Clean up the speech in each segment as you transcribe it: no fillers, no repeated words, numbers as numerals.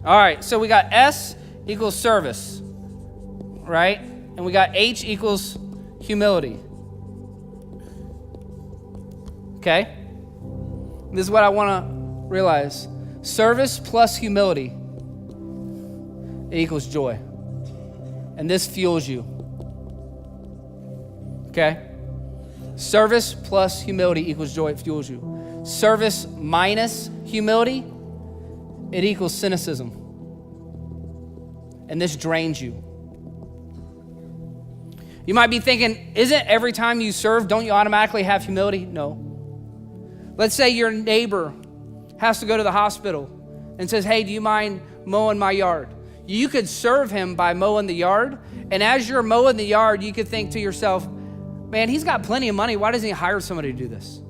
All right, so we got S equals service, right? And we got H equals humility. Okay? This is what I want to realize. Service plus humility, it equals joy. And this fuels you. Okay? Service plus humility equals joy, it fuels you. Service minus humility, it equals cynicism. And this drains you. You might be thinking, isn't every time you serve, don't you automatically have humility? No. Let's say your neighbor has to go to the hospital and says, hey, do you mind mowing my yard? You could serve him by mowing the yard. And as you're mowing the yard, you could think to yourself, man, he's got plenty of money. Why doesn't he hire somebody to do this?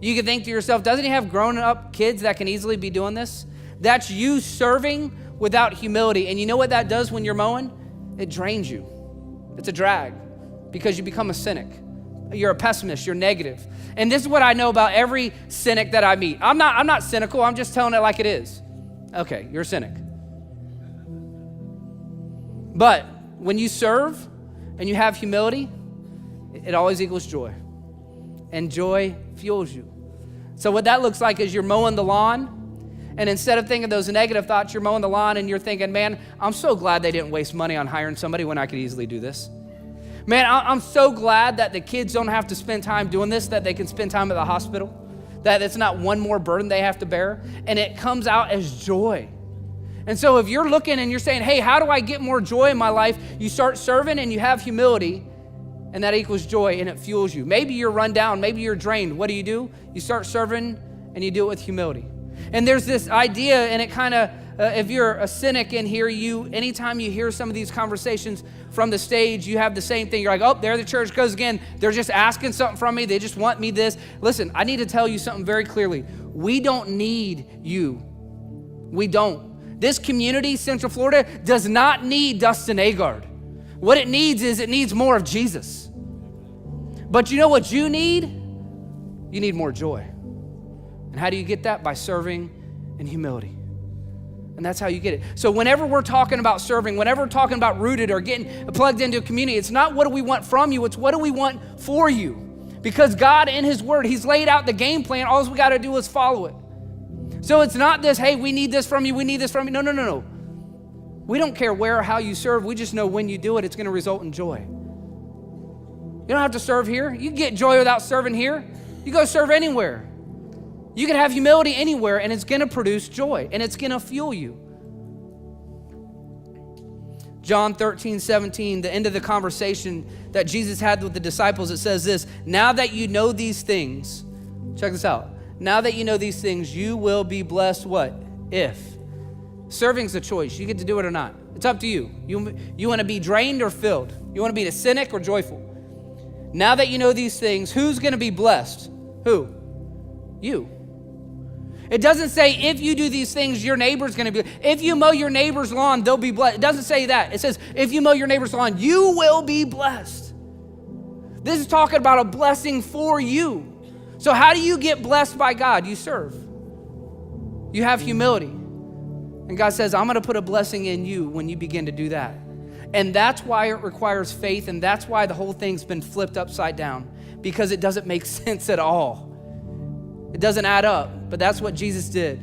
You could think to yourself, doesn't he have grown-up kids that can easily be doing this? That's you serving without humility. And you know what that does when you're mowing? It drains you. It's a drag because you become a cynic. You're a pessimist. You're negative. And this is what I know about every cynic that I meet. I'm not cynical. I'm just telling it like it is. Okay, you're a cynic. But when you serve and you have humility, it always equals joy. And joy fuels you. So what that looks like is you're mowing the lawn, and instead of thinking those negative thoughts, you're mowing the lawn and you're thinking, man, I'm so glad they didn't waste money on hiring somebody when I could easily do this. Man, I'm so glad that the kids don't have to spend time doing this, that they can spend time at the hospital, that it's not one more burden they have to bear, and it comes out as joy. And so if you're looking and you're saying, hey, how do I get more joy in my life? You start serving and you have humility, and that equals joy, and it fuels you. Maybe you're run down, maybe you're drained. What do? You start serving and you do it with humility. And there's this idea, and it kind of, if you're a cynic in here, anytime you hear some of these conversations from the stage, you have the same thing. You're like, oh, there the church goes again. They're just asking something from me. They just want me this. Listen, I need to tell you something very clearly. We don't need you. We don't. This community, Central Florida, does not need Dustin Agard. What it needs more of Jesus. But you know what you need? You need more joy. And how do you get that? By serving in humility. And that's how you get it. So whenever we're talking about serving, whenever we're talking about rooted or getting plugged into a community, it's not what do we want from you, it's what do we want for you. Because God in his word, he's laid out the game plan. All we got to do is follow it. So it's not this, hey, we need this from you, we need this from you. No. We don't care where or how you serve. We just know when you do it, it's going to result in joy. You don't have to serve here. You can get joy without serving here. You go serve anywhere. You can have humility anywhere, and it's going to produce joy, and it's going to fuel you. John 13:17, the end of the conversation that Jesus had with the disciples, it says this, now that you know these things, check this out. Now that you know these things, you will be blessed what? If. Serving's a choice. You get to do it or not. It's up to you. You want to be drained or filled? You want to be a cynic or joyful? Now that you know these things, who's going to be blessed? Who? You. It doesn't say if you do these things, your neighbor's going to be. If you mow your neighbor's lawn, they'll be blessed. It doesn't say that. It says if you mow your neighbor's lawn, you will be blessed. This is talking about a blessing for you. So how do you get blessed by God? You serve. You have humility. And God says, I'm going to put a blessing in you when you begin to do that. And that's why it requires faith, and that's why the whole thing's been flipped upside down, because it doesn't make sense at all. It doesn't add up, but that's what Jesus did.